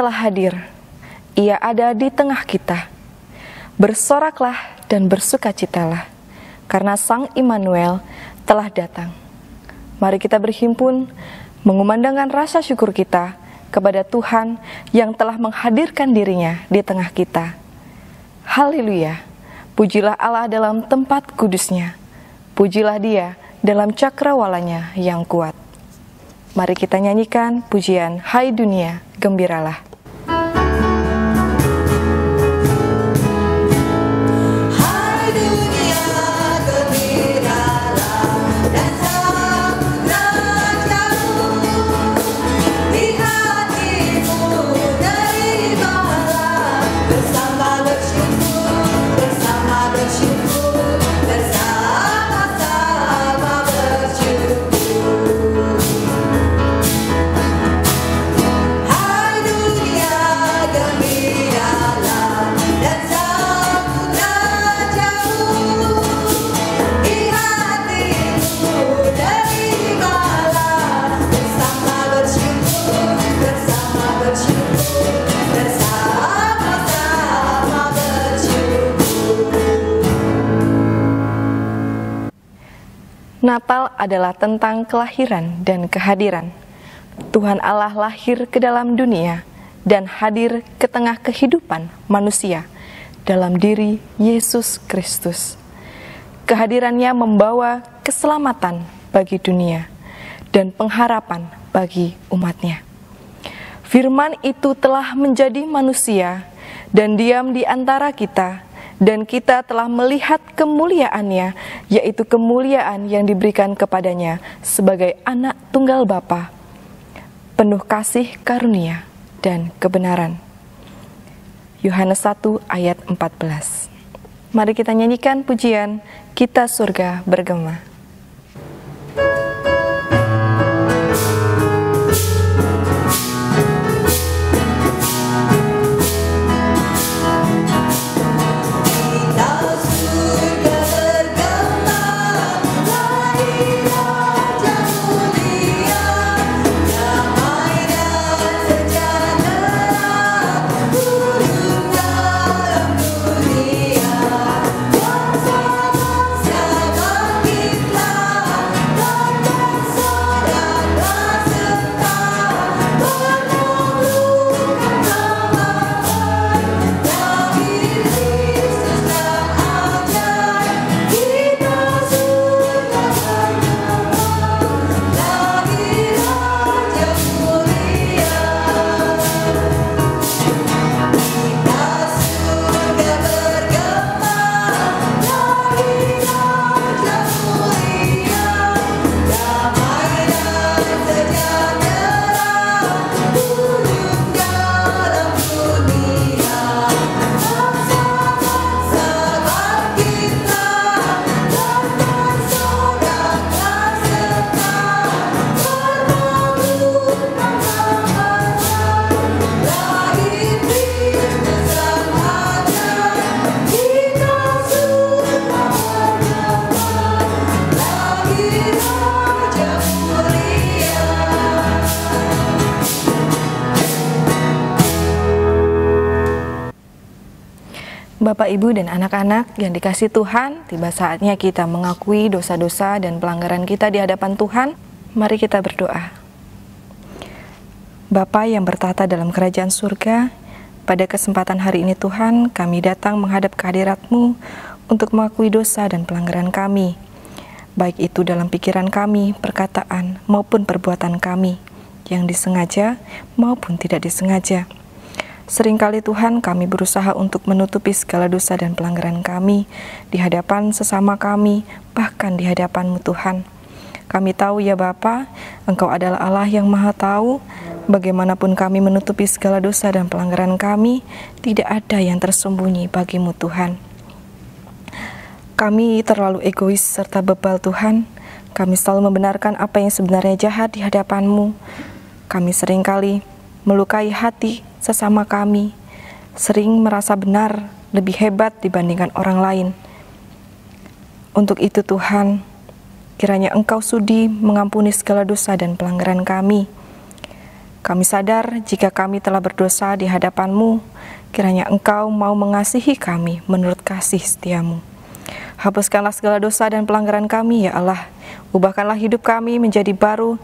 telah hadir. Ia ada di tengah kita. Bersoraklah dan bersukacitalah, karena Sang Immanuel telah datang. Mari kita berhimpun, mengumandangkan rasa syukur kita kepada Tuhan yang telah menghadirkan dirinya di tengah kita. Haleluya, pujilah Allah dalam tempat kudusnya, pujilah Dia dalam cakrawalanya yang kuat. Mari kita nyanyikan pujian Hai Dunia, Gembiralah. Natal adalah tentang kelahiran dan kehadiran. Tuhan Allah lahir ke dalam dunia dan hadir ke tengah kehidupan manusia dalam diri Yesus Kristus. Kehadirannya membawa keselamatan bagi dunia dan pengharapan bagi umatnya. Firman itu telah menjadi manusia dan diam di antara kita, dan kita telah melihat kemuliaannya, yaitu kemuliaan yang diberikan kepadanya sebagai anak tunggal Bapa, penuh kasih karunia dan kebenaran. Yohanes 1 ayat 14. Mari kita nyanyikan pujian Kita Surga Bergema. Bapak, Ibu, dan anak-anak yang dikasihi Tuhan, tiba saatnya kita mengakui dosa-dosa dan pelanggaran kita di hadapan Tuhan. Mari kita berdoa. Bapa yang bertata dalam kerajaan surga, pada kesempatan hari ini Tuhan, kami datang menghadap kehadirat-Mu untuk mengakui dosa dan pelanggaran kami, baik itu dalam pikiran kami, perkataan, maupun perbuatan kami, yang disengaja maupun tidak disengaja. Seringkali Tuhan kami berusaha untuk menutupi segala dosa dan pelanggaran kami di hadapan sesama kami, bahkan di hadapan-Mu Tuhan. Kami tahu ya Bapa, Engkau adalah Allah yang Maha Tahu. Bagaimanapun kami menutupi segala dosa dan pelanggaran kami, tidak ada yang tersembunyi bagi-Mu Tuhan. Kami terlalu egois serta bebal Tuhan. Kami selalu membenarkan apa yang sebenarnya jahat di hadapan-Mu. Kami seringkali melukai hati sesama kami, sering merasa benar lebih hebat dibandingkan orang lain. Untuk itu Tuhan, kiranya Engkau sudi mengampuni segala dosa dan pelanggaran kami. Kami sadar jika kami telah berdosa di hadapan-Mu, kiranya Engkau mau mengasihi kami menurut kasih setiamu. Hapuskanlah segala dosa dan pelanggaran kami, ya Allah. Ubahkanlah hidup kami menjadi baru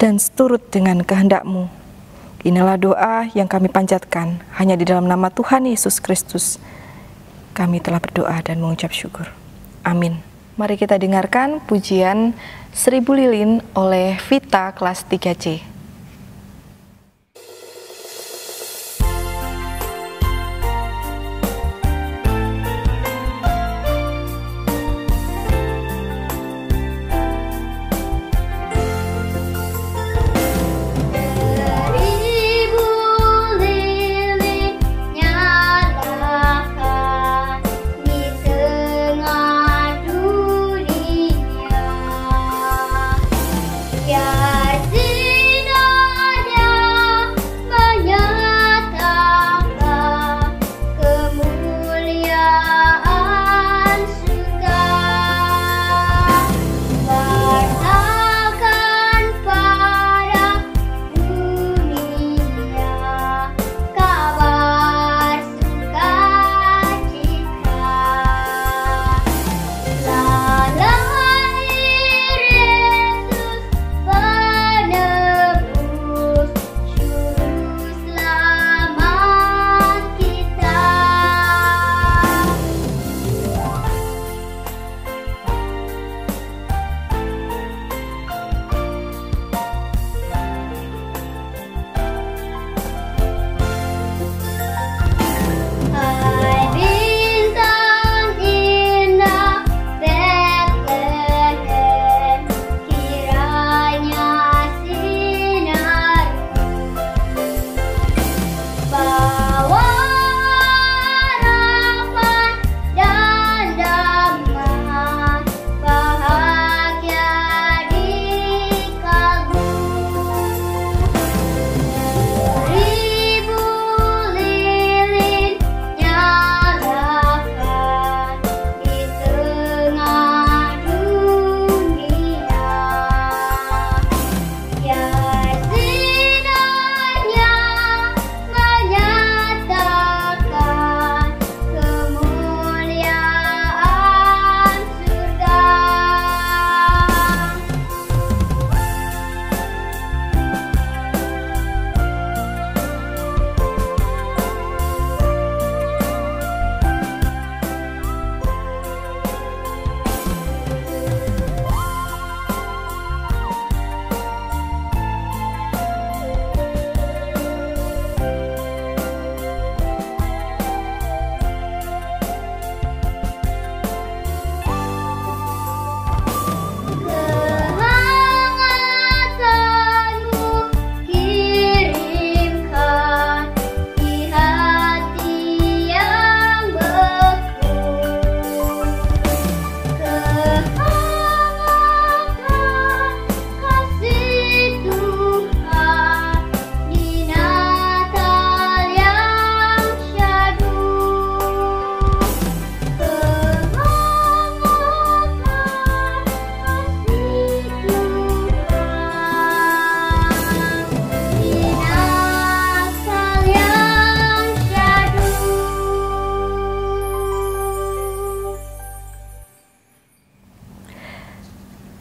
dan seturut dengan kehendak-Mu. Inilah doa yang kami panjatkan hanya di dalam nama Tuhan Yesus Kristus. Kami telah berdoa dan mengucap syukur. Amin. Mari kita dengarkan pujian 1000 Lilin oleh Vita kelas 3C.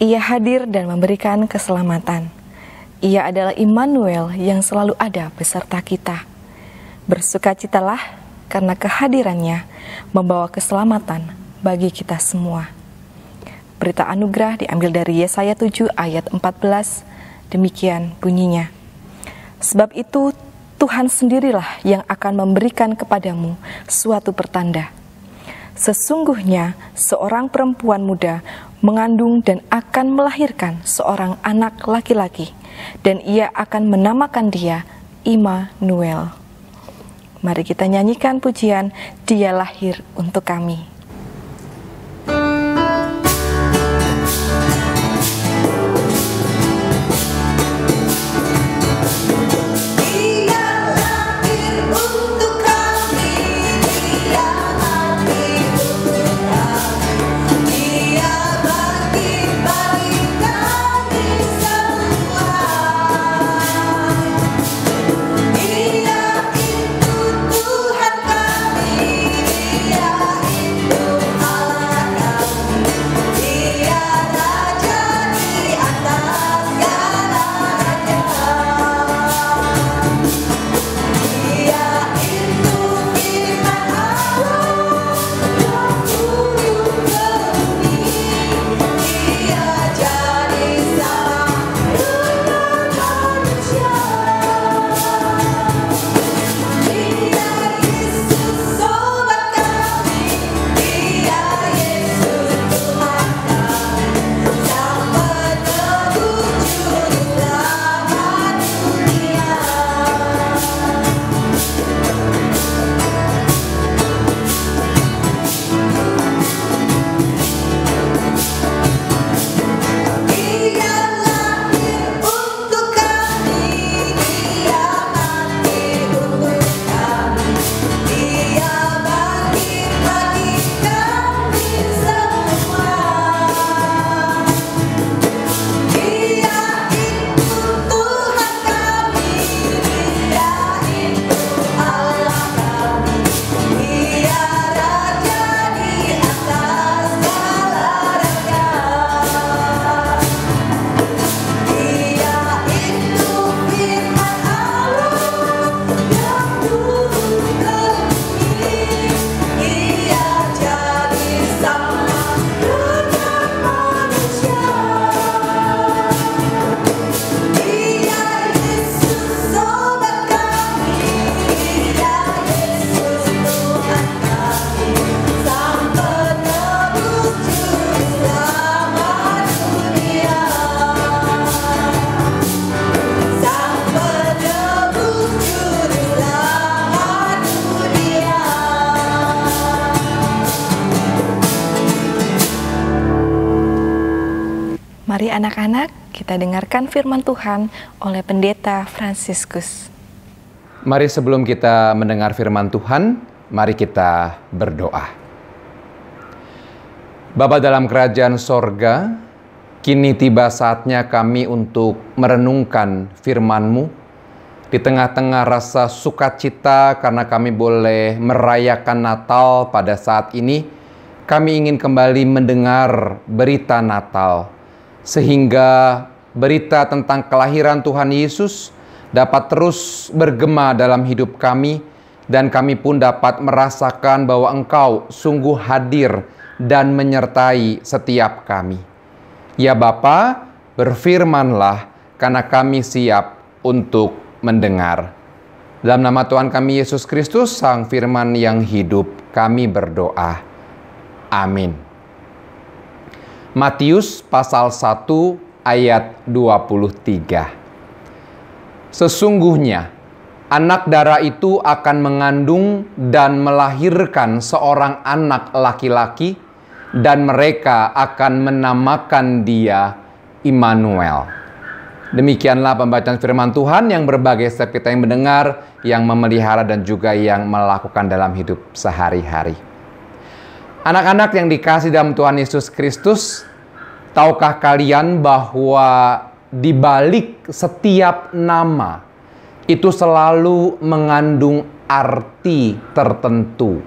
Ia hadir dan memberikan keselamatan. Ia adalah Immanuel yang selalu ada beserta kita. Bersukacitalah karena kehadirannya membawa keselamatan bagi kita semua. Berita anugerah diambil dari Yesaya 7 ayat 14, demikian bunyinya. Sebab itu Tuhan sendirilah yang akan memberikan kepadamu suatu pertanda. Sesungguhnya seorang perempuan muda mengandung dan akan melahirkan seorang anak laki-laki, dan ia akan menamakan dia Immanuel. Mari kita nyanyikan pujian Dia Lahir Untuk Kami. Mari anak-anak, kita dengarkan firman Tuhan oleh Pendeta Fransiskus. Mari sebelum kita mendengar firman Tuhan, mari kita berdoa. Bapa dalam kerajaan sorga, kini tiba saatnya kami untuk merenungkan firman-Mu. Di tengah-tengah rasa sukacita karena kami boleh merayakan Natal pada saat ini, kami ingin kembali mendengar berita Natal, sehingga berita tentang kelahiran Tuhan Yesus dapat terus bergema dalam hidup kami, dan kami pun dapat merasakan bahwa Engkau sungguh hadir dan menyertai setiap kami. Ya Bapa, berfirmanlah karena kami siap untuk mendengar. Dalam nama Tuhan kami Yesus Kristus, Sang Firman yang hidup, kami berdoa. Amin. Matius pasal 1 ayat 23. Sesungguhnya anak darah itu akan mengandung dan melahirkan seorang anak laki-laki, dan mereka akan menamakan dia Immanuel. Demikianlah pembacaan firman Tuhan yang berbagai setiap kita yang mendengar, yang memelihara dan juga yang melakukan dalam hidup sehari-hari. Anak-anak yang dikasihi dalam Tuhan Yesus Kristus, tahukah kalian bahwa di balik setiap nama itu selalu mengandung arti tertentu?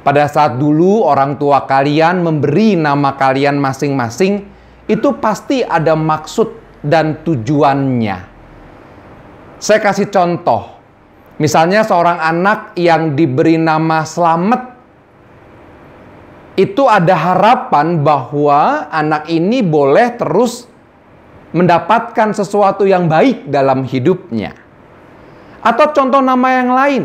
Pada saat dulu orang tua kalian memberi nama kalian masing-masing, itu pasti ada maksud dan tujuannya. Saya kasih contoh. Misalnya seorang anak yang diberi nama Slamet, itu ada harapan bahwa anak ini boleh terus mendapatkan sesuatu yang baik dalam hidupnya. Atau contoh nama yang lain.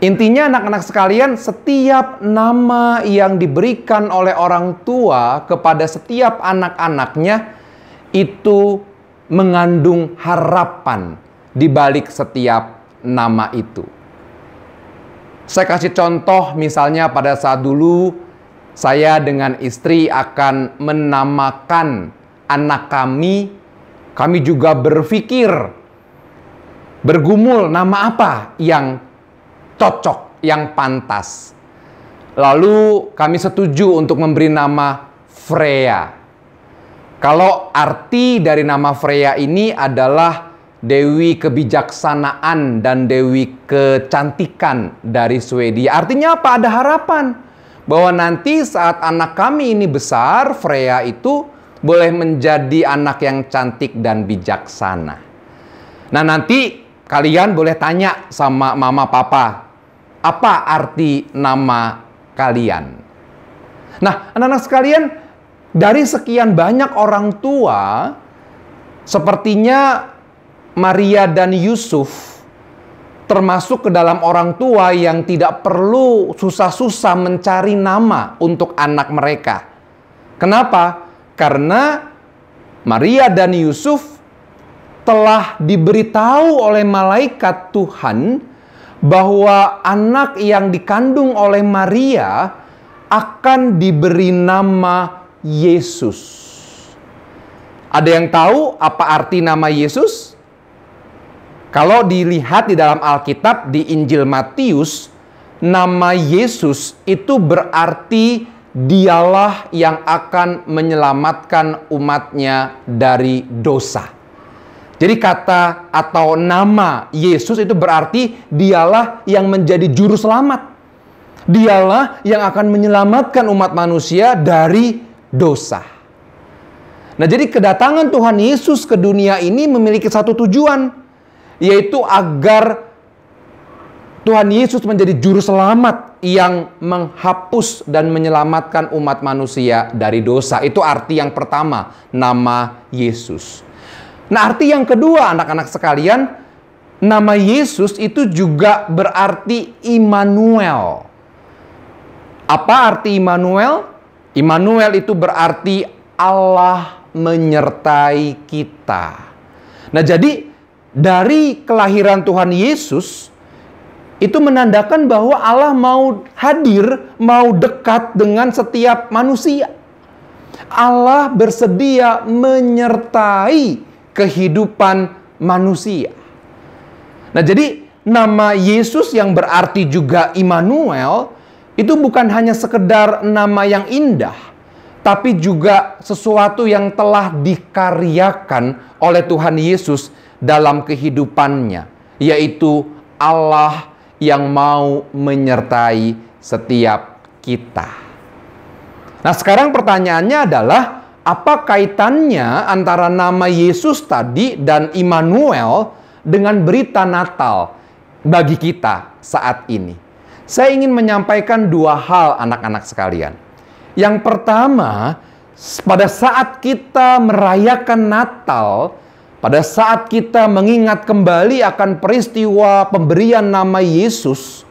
Intinya anak-anak sekalian, setiap nama yang diberikan oleh orang tua kepada setiap anak-anaknya itu mengandung harapan di balik setiap nama itu. Saya kasih contoh, misalnya pada saat dulu saya dengan istri akan menamakan anak kami juga berpikir, bergumul nama apa yang cocok, yang pantas. Lalu kami setuju untuk memberi nama Freya. Kalau arti dari nama Freya ini adalah Dewi kebijaksanaan dan Dewi kecantikan dari Swedia. Artinya apa? Ada harapan bahwa nanti saat anak kami ini besar, Freya itu boleh menjadi anak yang cantik dan bijaksana. Nah, nanti kalian boleh tanya sama mama papa, apa arti nama kalian? Nah, anak-anak sekalian, dari sekian banyak orang tua, sepertinya Maria dan Yusuf termasuk ke dalam orang tua yang tidak perlu susah-susah mencari nama untuk anak mereka. Kenapa? Karena Maria dan Yusuf telah diberitahu oleh malaikat Tuhan bahwa anak yang dikandung oleh Maria akan diberi nama Yesus. Ada yang tahu apa arti nama Yesus? Kalau dilihat di dalam Alkitab di Injil Matius, nama Yesus itu berarti dialah yang akan menyelamatkan umatnya dari dosa. Jadi kata atau nama Yesus itu berarti dialah yang menjadi juru selamat. Dialah yang akan menyelamatkan umat manusia dari dosa. Nah, jadi kedatangan Tuhan Yesus ke dunia ini memiliki satu tujuan, yaitu agar Tuhan Yesus menjadi juru selamat yang menghapus dan menyelamatkan umat manusia dari dosa. Itu arti yang pertama, nama Yesus. Nah, arti yang kedua, anak-anak sekalian, nama Yesus itu juga berarti Immanuel. Apa arti Immanuel? Immanuel itu berarti Allah menyertai kita. Nah, jadi dari kelahiran Tuhan Yesus itu menandakan bahwa Allah mau hadir, mau dekat dengan setiap manusia. Allah bersedia menyertai kehidupan manusia. Nah, jadi nama Yesus yang berarti juga Immanuel itu bukan hanya sekedar nama yang indah, tapi juga sesuatu yang telah dikaryakan oleh Tuhan Yesus dalam kehidupannya, yaitu Allah yang mau menyertai setiap kita. Nah, sekarang pertanyaannya adalah, apa kaitannya antara nama Yesus tadi dan Immanuel dengan berita Natal bagi kita saat ini? Saya ingin menyampaikan dua hal, anak-anak sekalian. Yang pertama, pada saat kita merayakan Natal, pada saat kita mengingat kembali akan peristiwa pemberian nama Yesus,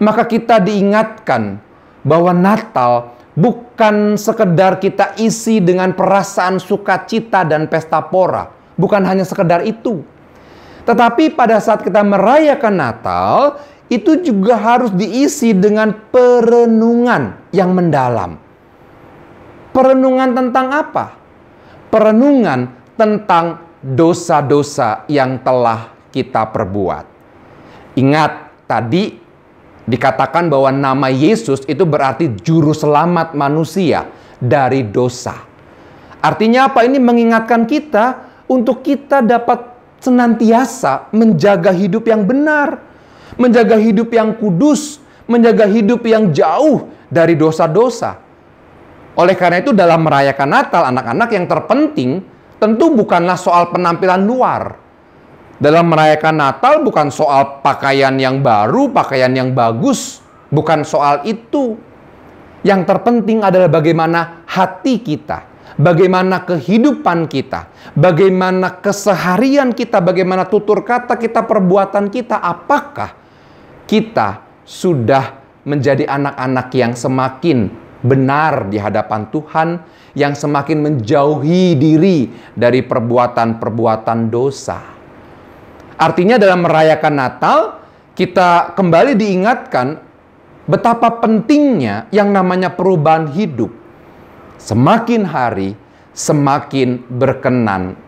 maka kita diingatkan bahwa Natal bukan sekedar kita isi dengan perasaan sukacita dan pesta pora. Bukan hanya sekedar itu. Tetapi pada saat kita merayakan Natal, itu juga harus diisi dengan perenungan yang mendalam. Perenungan tentang apa? Perenungan tentang dosa-dosa yang telah kita perbuat. Ingat, tadi dikatakan bahwa nama Yesus itu berarti juru selamat manusia dari dosa. Artinya apa? Ini mengingatkan kita untuk kita dapat senantiasa menjaga hidup yang benar, menjaga hidup yang kudus, menjaga hidup yang jauh dari dosa-dosa. Oleh karena itu, dalam merayakan Natal, anak-anak, yang terpenting tentu bukanlah soal penampilan luar. Dalam merayakan Natal bukan soal pakaian yang baru, pakaian yang bagus. Bukan soal itu. Yang terpenting adalah bagaimana hati kita, bagaimana kehidupan kita, bagaimana keseharian kita, bagaimana tutur kata kita, perbuatan kita. Apakah kita sudah menjadi anak-anak yang semakin benar di hadapan Tuhan, yang semakin menjauhi diri dari perbuatan-perbuatan dosa. Artinya dalam merayakan Natal, kita kembali diingatkan betapa pentingnya yang namanya perubahan hidup. Semakin hari, semakin berkenan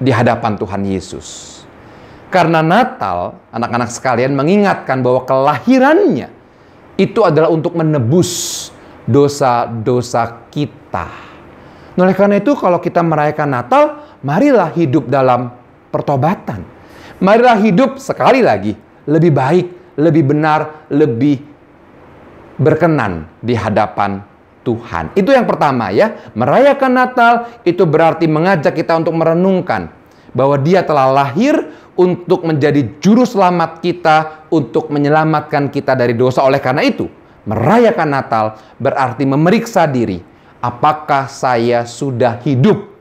di hadapan Tuhan Yesus. Karena Natal, anak-anak sekalian, mengingatkan bahwa kelahirannya itu adalah untuk menebus dosa-dosa kita. Oleh karena itu, kalau kita merayakan Natal, marilah hidup dalam pertobatan. Marilah hidup, sekali lagi, lebih baik, lebih benar, lebih berkenan di hadapan Tuhan. Itu yang pertama ya. Merayakan Natal itu berarti mengajak kita untuk merenungkan bahwa Dia telah lahir untuk menjadi juru selamat kita, untuk menyelamatkan kita dari dosa. Oleh karena itu, merayakan Natal berarti memeriksa diri. Apakah saya sudah hidup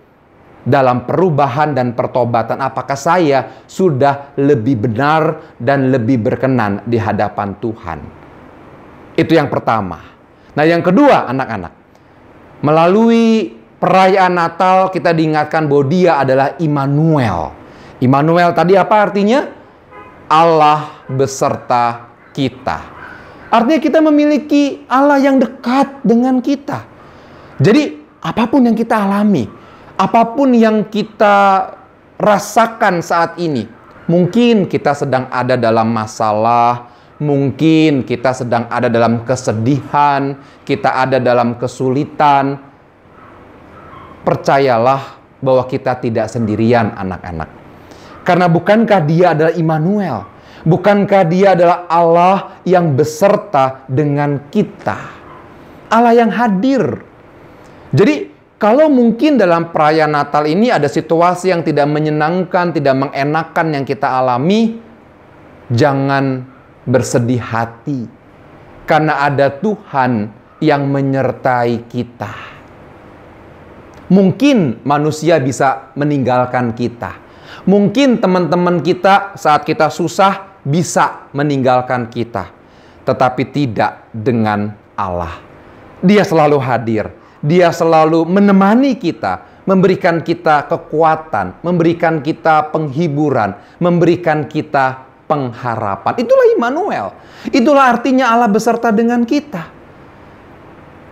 dalam perubahan dan pertobatan? Apakah saya sudah lebih benar dan lebih berkenan di hadapan Tuhan? Itu yang pertama. Nah, yang kedua, anak-anak, melalui perayaan Natal kita diingatkan bahwa Dia adalah Immanuel. Immanuel tadi apa artinya? Allah beserta kita. Artinya kita memiliki Allah yang dekat dengan kita. Jadi apapun yang kita alami, apapun yang kita rasakan saat ini, mungkin kita sedang ada dalam masalah, mungkin kita sedang ada dalam kesedihan, kita ada dalam kesulitan. Percayalah bahwa kita tidak sendirian, anak-anak. Karena bukankah Dia adalah Immanuel? Bukankah Dia adalah Allah yang beserta dengan kita? Allah yang hadir. Jadi, kalau mungkin dalam perayaan Natal ini ada situasi yang tidak menyenangkan, tidak mengenakan yang kita alami, jangan bersedih hati. Karena ada Tuhan yang menyertai kita. Mungkin manusia bisa meninggalkan kita. Mungkin teman-teman kita saat kita susah bisa meninggalkan kita. Tetapi tidak dengan Allah. Dia selalu hadir. Dia selalu menemani kita, memberikan kita kekuatan, memberikan kita penghiburan, memberikan kita pengharapan. Itulah Immanuel. Itulah artinya Allah beserta dengan kita.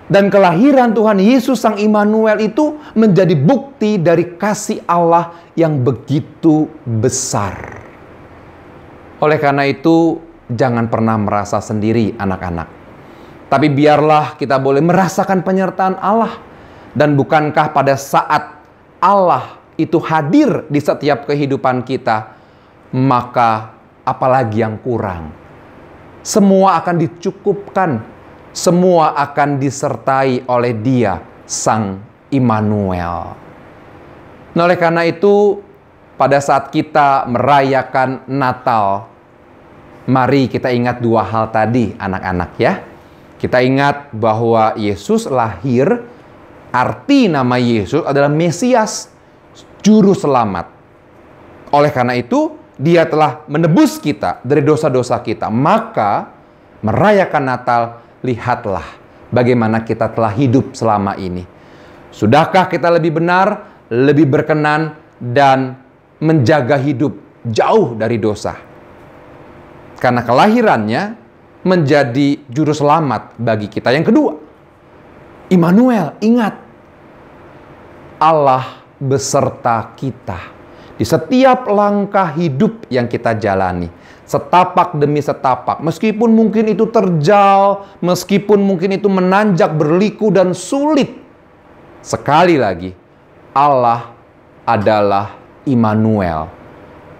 Dan kelahiran Tuhan Yesus Sang Immanuel itu menjadi bukti dari kasih Allah yang begitu besar. Oleh karena itu, jangan pernah merasa sendiri anak-anak. Tapi biarlah kita boleh merasakan penyertaan Allah. Dan bukankah pada saat Allah itu hadir di setiap kehidupan kita, maka apalagi yang kurang? Semua akan dicukupkan. Semua akan disertai oleh Dia, Sang Immanuel. Nah, oleh karena itu, pada saat kita merayakan Natal, mari kita ingat dua hal tadi, anak-anak ya. Kita ingat bahwa Yesus lahir, arti nama Yesus adalah Mesias, Juru Selamat. Oleh karena itu, Dia telah menebus kita dari dosa-dosa kita. Maka, merayakan Natal, lihatlah bagaimana kita telah hidup selama ini. Sudahkah kita lebih benar, lebih berkenan, dan menjaga hidup jauh dari dosa? Karena kelahirannya menjadi juru selamat bagi kita. Yang kedua, Immanuel, ingat, Allah beserta kita di setiap langkah hidup yang kita jalani. Setapak demi setapak, meskipun mungkin itu terjal, meskipun mungkin itu menanjak, berliku, dan sulit. Sekali lagi, Allah adalah Immanuel.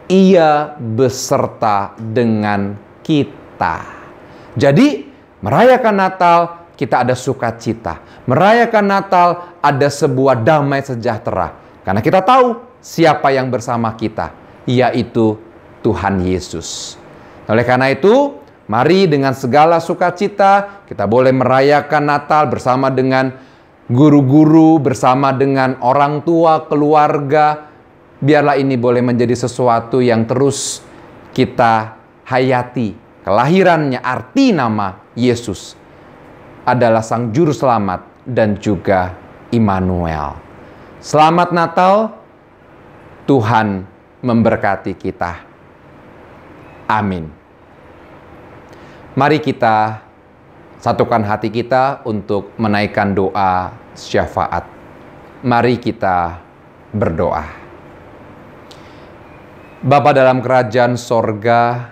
Ia beserta dengan kita. Jadi, merayakan Natal, kita ada sukacita. Merayakan Natal, ada sebuah damai sejahtera. Karena kita tahu siapa yang bersama kita, yaitu Tuhan Yesus. Oleh karena itu, mari dengan segala sukacita kita boleh merayakan Natal bersama dengan guru-guru, bersama dengan orang tua, keluarga. Biarlah ini boleh menjadi sesuatu yang terus kita hayati. Kelahirannya, arti nama Yesus adalah Sang Juru Selamat dan juga Immanuel. Selamat Natal, Tuhan memberkati kita. Amin. Mari kita satukan hati kita untuk menaikkan doa syafaat. Mari kita berdoa. Bapa dalam kerajaan sorga,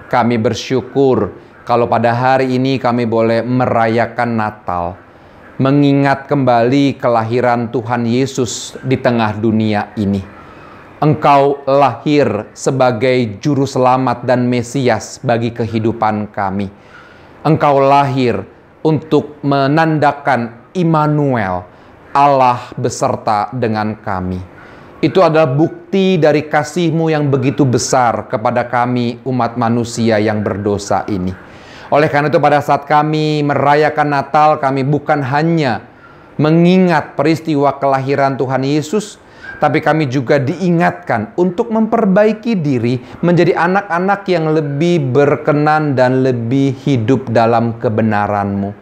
kami bersyukur kalau pada hari ini kami boleh merayakan Natal, mengingat kembali kelahiran Tuhan Yesus di tengah dunia ini. Engkau lahir sebagai Juru Selamat dan Mesias bagi kehidupan kami. Engkau lahir untuk menandakan Immanuel, Allah beserta dengan kami. Itu adalah bukti dari kasih-Mu yang begitu besar kepada kami umat manusia yang berdosa ini. Oleh karena itu pada saat kami merayakan Natal, kami bukan hanya mengingat peristiwa kelahiran Tuhan Yesus, tapi kami juga diingatkan untuk memperbaiki diri menjadi anak-anak yang lebih berkenan dan lebih hidup dalam kebenaran-Mu.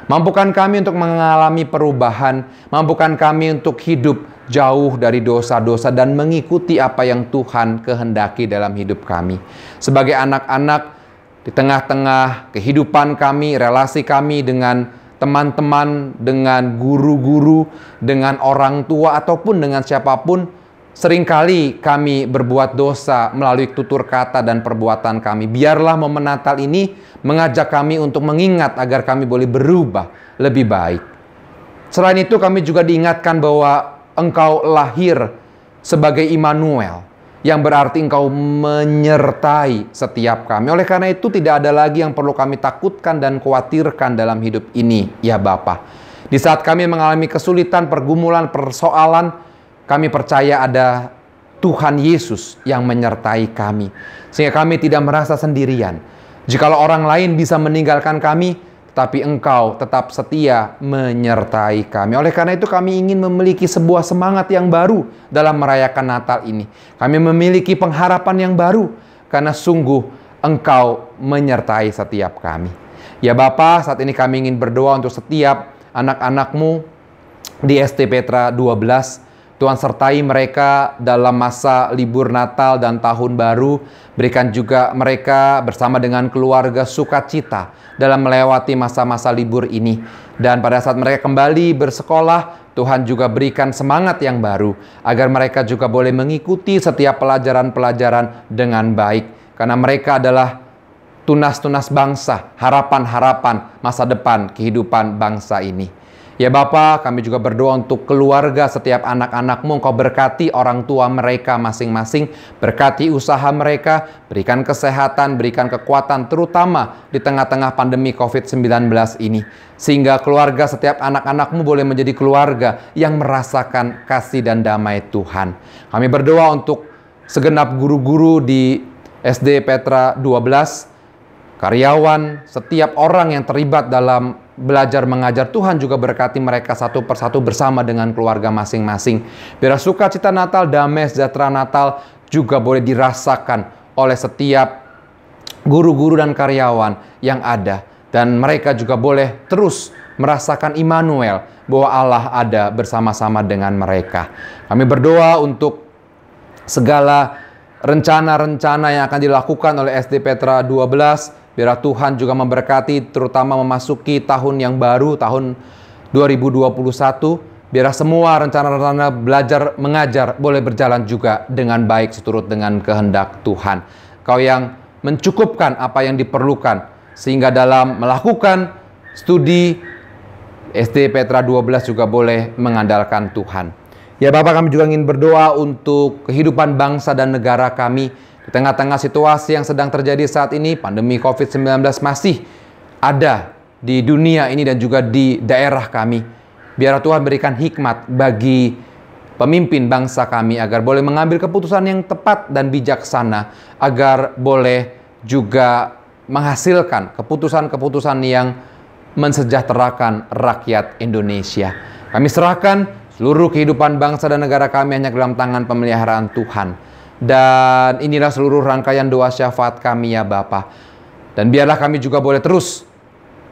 Mampukan kami untuk mengalami perubahan, mampukan kami untuk hidup jauh dari dosa-dosa dan mengikuti apa yang Tuhan kehendaki dalam hidup kami. Sebagai anak-anak, di tengah-tengah kehidupan kami, relasi kami dengan teman-teman, dengan guru-guru, dengan orang tua, ataupun dengan siapapun, seringkali kami berbuat dosa melalui tutur kata dan perbuatan kami. Biarlah momen Natal ini mengajak kami untuk mengingat agar kami boleh berubah lebih baik. Selain itu, kami juga diingatkan bahwa Engkau lahir sebagai Immanuel, yang berarti Engkau menyertai setiap kami. Oleh karena itu tidak ada lagi yang perlu kami takutkan dan khawatirkan dalam hidup ini, ya Bapa. Di saat kami mengalami kesulitan, pergumulan, persoalan, kami percaya ada Tuhan Yesus yang menyertai kami. Sehingga kami tidak merasa sendirian. Jikalau orang lain bisa meninggalkan kami, tapi Engkau tetap setia menyertai kami. Oleh karena itu kami ingin memiliki sebuah semangat yang baru dalam merayakan Natal ini. Kami memiliki pengharapan yang baru karena sungguh Engkau menyertai setiap kami. Ya Bapa, saat ini kami ingin berdoa untuk setiap anak-anak-Mu di ST Petra 12. Tuhan sertai mereka dalam masa libur Natal dan Tahun Baru. Berikan juga mereka bersama dengan keluarga sukacita dalam melewati masa-masa libur ini. Dan pada saat mereka kembali bersekolah, Tuhan juga berikan semangat yang baru agar mereka juga boleh mengikuti setiap pelajaran-pelajaran dengan baik. Karena mereka adalah tunas-tunas bangsa, harapan-harapan masa depan kehidupan bangsa ini. Ya Bapa, kami juga berdoa untuk keluarga setiap anak-anak-Mu. Engkau berkati orang tua mereka masing-masing, berkati usaha mereka, berikan kesehatan, berikan kekuatan, terutama di tengah-tengah pandemi COVID-19 ini. Sehingga keluarga setiap anak-anak-Mu boleh menjadi keluarga yang merasakan kasih dan damai Tuhan. Kami berdoa untuk segenap guru-guru di SD Petra 12, karyawan, setiap orang yang terlibat dalam belajar mengajar. Tuhan juga berkati mereka satu persatu bersama dengan keluarga masing-masing. Biar sukacita Natal, damai sejahtera Natal juga boleh dirasakan oleh setiap guru-guru dan karyawan yang ada. Dan mereka juga boleh terus merasakan Immanuel, bahwa Allah ada bersama-sama dengan mereka. Kami berdoa untuk segala rencana-rencana yang akan dilakukan oleh SD Petra 12. Biar Tuhan juga memberkati, terutama memasuki tahun yang baru, tahun 2021. Biar semua rencana-rencana belajar mengajar boleh berjalan juga dengan baik seturut dengan kehendak Tuhan. Kau yang mencukupkan apa yang diperlukan, sehingga dalam melakukan studi SD Petra 12 juga boleh mengandalkan Tuhan. Ya Bapak, kami juga ingin berdoa untuk kehidupan bangsa dan negara kami. Di tengah-tengah situasi yang sedang terjadi saat ini, pandemi COVID-19 masih ada di dunia ini dan juga di daerah kami. Biar Tuhan berikan hikmat bagi pemimpin bangsa kami agar boleh mengambil keputusan yang tepat dan bijaksana, agar boleh juga menghasilkan keputusan-keputusan yang mensejahterakan rakyat Indonesia. Kami serahkan seluruh kehidupan bangsa dan negara kami hanya dalam tangan pemeliharaan Tuhan. Dan inilah seluruh rangkaian doa syafaat kami ya Bapa. Dan biarlah kami juga boleh terus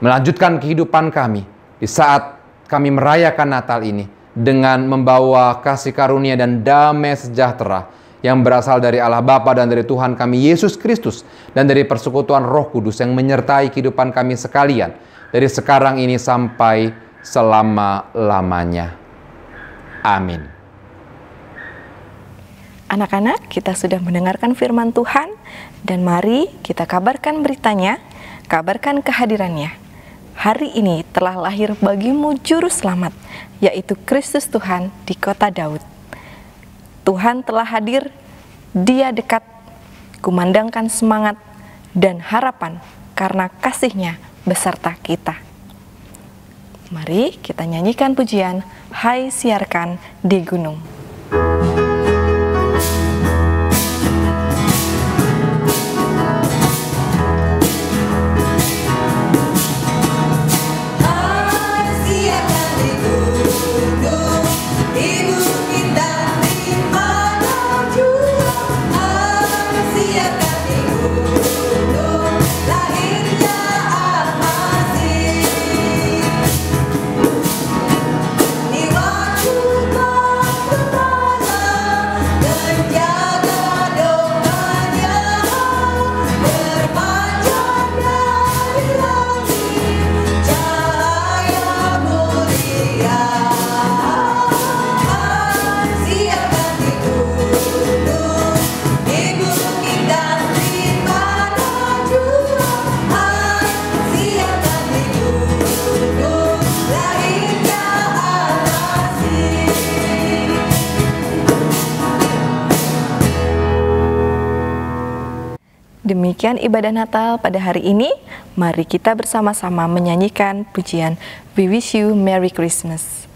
melanjutkan kehidupan kami di saat kami merayakan Natal ini dengan membawa kasih karunia dan damai sejahtera yang berasal dari Allah Bapa dan dari Tuhan kami Yesus Kristus dan dari persekutuan Roh Kudus yang menyertai kehidupan kami sekalian dari sekarang ini sampai selama-lamanya. Amin. Anak-anak, kita sudah mendengarkan firman Tuhan, dan mari kita kabarkan beritanya, kabarkan kehadirannya. Hari ini telah lahir bagimu Juru Selamat, yaitu Kristus Tuhan di kota Daud. Tuhan telah hadir, Dia dekat, kumandangkan semangat dan harapan karena kasih-Nya beserta kita. Mari kita nyanyikan pujian, Hai Siarkan di Gunung. Demikian ibadah Natal pada hari ini. Mari kita bersama-sama menyanyikan pujian We Wish You Merry Christmas.